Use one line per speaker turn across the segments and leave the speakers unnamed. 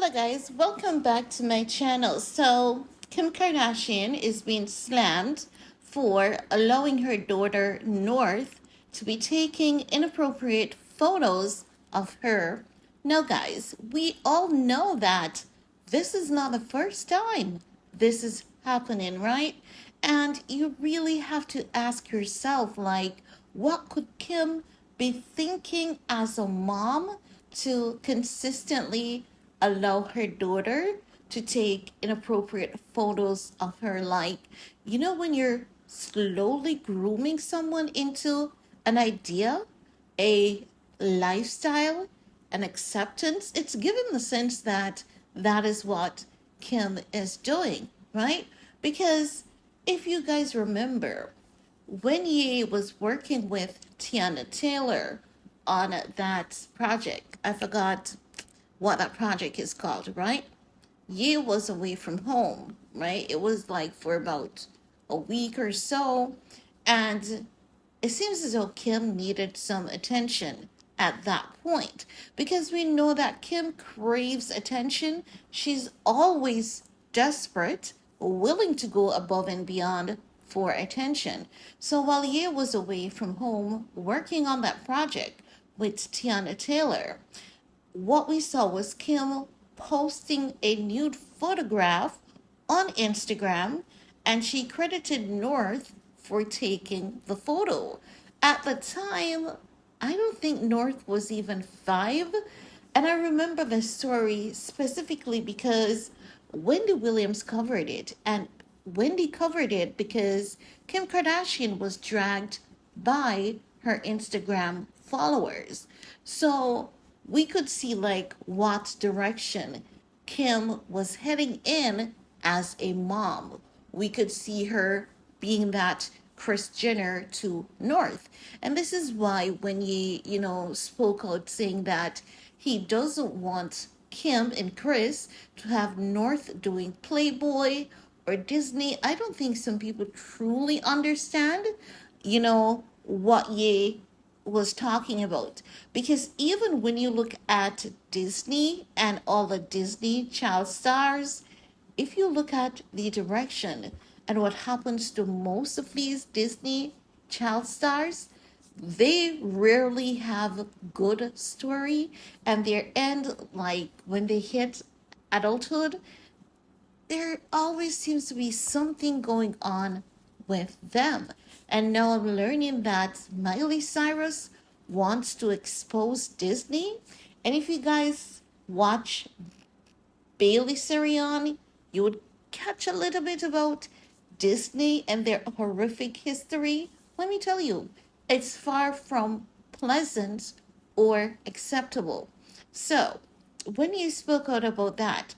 Hello guys, welcome back to my channel. So Kim Kardashian is being slammed for allowing her daughter North to be taking inappropriate photos of her. Now guys, we all know that this is not the first time this is happening, right? And you really have to ask yourself, like, what could Kim be thinking as a mom to consistently allow her daughter to take inappropriate photos of her? Like, when you're slowly grooming someone into an idea, a lifestyle, an acceptance, it's given the sense that that is what Kim is doing, right? Because if you guys remember, when Ye was working with Tiana Taylor on that project, I forgot what that project is called, right? Ye was away from home, right? It was like for about a week or so. And it seems as though Kim needed some attention at that point because we know that Kim craves attention. She's always desperate, willing to go above and beyond for attention. So while Ye was away from home working on that project with Tiana Taylor, what we saw was Kim posting a nude photograph on Instagram, and she credited North for taking the photo. At the time, I don't think North was even 5. And I remember the story specifically because Wendy Williams covered it. And Wendy covered it because Kim Kardashian was dragged by her Instagram followers. So we could see like what direction Kim was heading in as a mom. We could see her being that Kris Jenner to North. And this is why when he, spoke out saying that he doesn't want Kim and Kris to have North doing Playboy or Disney, I don't think some people truly understand, what Ye was talking about. Because even when you look at Disney and all the Disney child stars, if you look at the direction and what happens to most of these Disney child stars, they rarely have good story, and their end, like when they hit adulthood, there always seems to be something going on with them. And now I'm learning that Miley Cyrus wants to expose Disney. And if you guys watch Bailey Sarian, you would catch a little bit about Disney and their horrific history. Let me tell you, it's far from pleasant or acceptable. So, when you spoke out about that,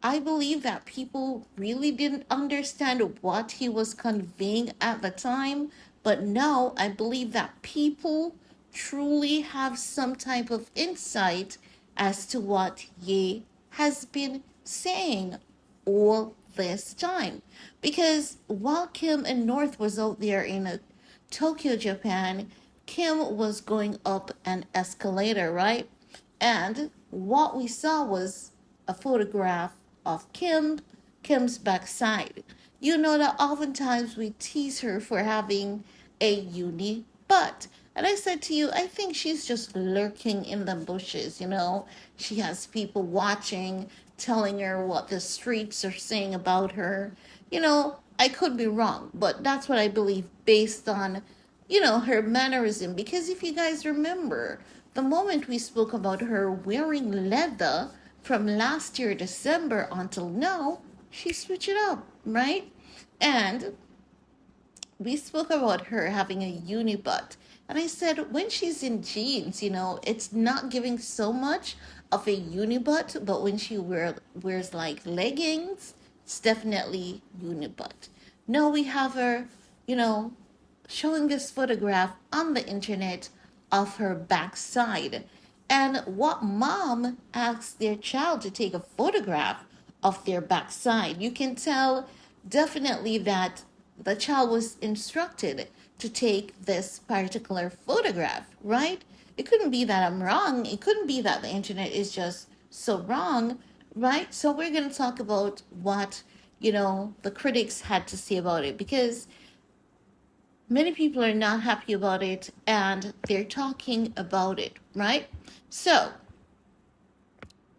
I believe that people really didn't understand what he was conveying at the time, but now I believe that people truly have some type of insight as to what Ye has been saying all this time. Because while Kim and North was out there in Tokyo, Japan, Kim was going up an escalator, right? And what we saw was a photograph of Kim's backside. You know that oftentimes we tease her for having a uni butt. And I said to you, I think she's just lurking in the bushes, She has people watching, telling her what the streets are saying about her. I could be wrong, but that's what I believe based on, her mannerism. Because if you guys remember, the moment we spoke about her wearing leather from last year, December, until now, she switched it up, right? And we spoke about her having a uni butt. And I said, when she's in jeans, it's not giving so much of a uni butt, but when she wears like leggings, it's definitely uni butt. Now we have her, showing this photograph on the internet of her backside. And what mom asks their child to take a photograph of their backside? You can tell definitely that the child was instructed to take this particular photograph, right? It couldn't be that I'm wrong. It couldn't be that the internet is just so wrong. right? So we're going to talk about what, the critics had to say about it, because many people are not happy about it and they're talking about it, right? So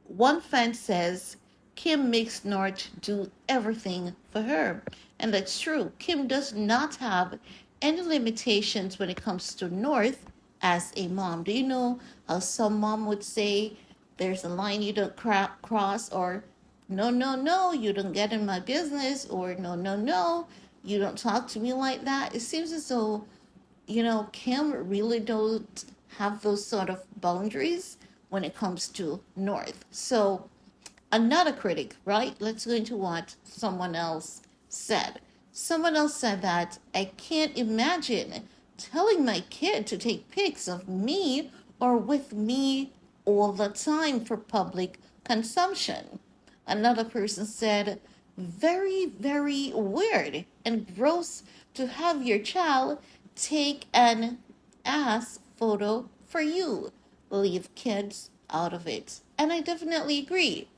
one fan says Kim makes North do everything for her. And that's true. Kim does not have any limitations when it comes to North as a mom. Do you know how some mom would say, there's a line you don't cross, or no, no, no, you don't get in my business, or no, no, no, you don't talk to me like that? It seems as though, Kim really don't have those sort of boundaries when it comes to North. So another critic, right? Let's go into what someone else said. Someone else said that I can't imagine telling my kid to take pics of me or with me all the time for public consumption. Another person said, very, very weird and gross to have your child take an ass photo for you. Leave kids out of it. And I definitely agree.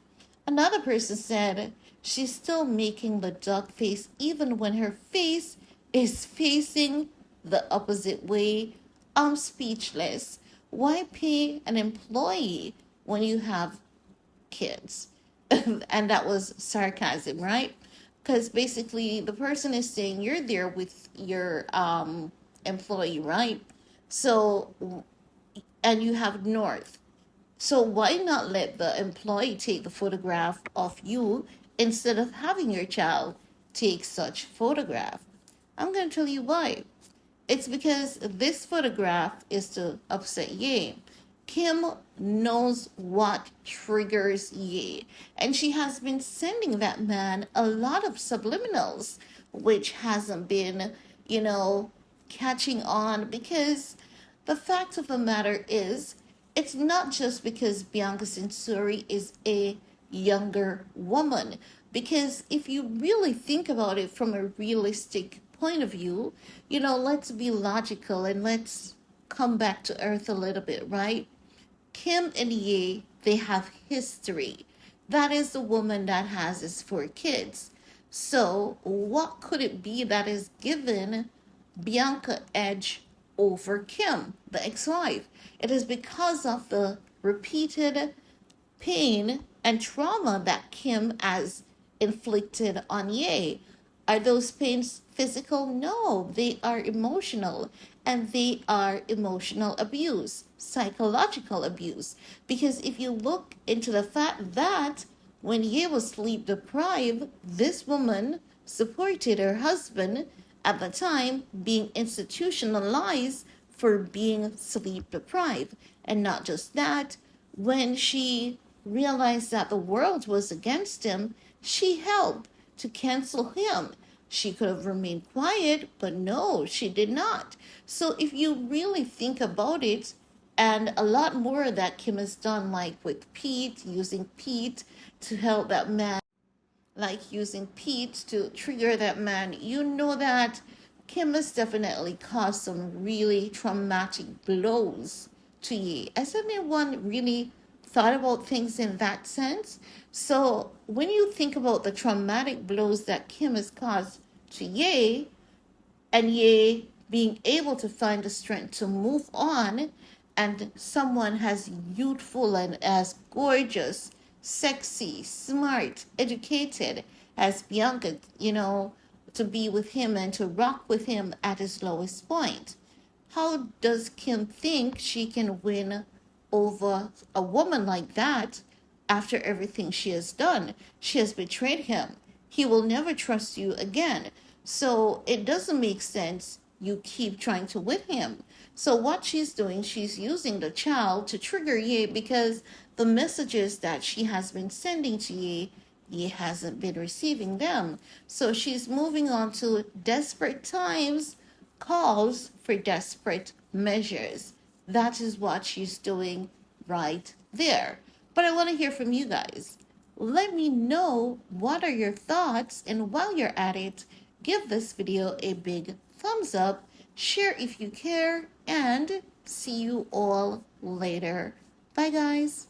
Another person said, she's still making the duck face even when her face is facing the opposite way. I'm speechless. Why pay an employee when you have kids? And that was sarcasm, right? Because basically the person is saying you're there with your employee, right? So, and you have North. So why not let the employee take the photograph of you instead of having your child take such photograph? I'm going to tell you why. It's because this photograph is to upset Ye. Kim knows what triggers Ye, and she has been sending that man a lot of subliminals, which hasn't been, catching on, because the fact of the matter is, it's not just because Bianca Censori is a younger woman. Because if you really think about it from a realistic point of view, let's be logical and let's come back to earth a little bit, right? Kim and Ye, they have history. That is the woman that has his 4 kids. So, what could it be that is given Bianca edge over Kim, the ex-wife? It is because of the repeated pain and trauma that Kim has inflicted on Ye. Are those pains physical? No, they are emotional. And they are emotional abuse, psychological abuse. Because if you look into the fact that when Ye was sleep deprived, this woman supported her husband at the time being institutionalized for being sleep deprived. And not just that, when she realized that the world was against him, she helped to cancel him. She could have remained quiet, but no, she did not. So if you really think about it, and a lot more that Kim has done, like with Pete, using Pete to help that man, like using Pete to trigger that man, you know that Kim has definitely caused some really traumatic blows to Ye. Has anyone really thought about things in that sense? So when you think about the traumatic blows that Kim has caused to Ye, and Ye being able to find the strength to move on, and someone as youthful and as gorgeous, sexy, smart, educated as Bianca, to be with him and to rock with him at his lowest point. How does Kim think she can win over a woman like that after everything she has done? She has betrayed him. He will never trust you again. So it doesn't make sense you keep trying to win him. So what she's doing, she's using the child to trigger Ye, because the messages that she has been sending to Ye hasn't been receiving them. So she's moving on to desperate times calls for desperate measures. That is what she's doing right there. But I want to hear from you guys. Let me know what are your thoughts, and while you're at it, give this video a big thumbs up, share if you care, and see you all later. Bye guys.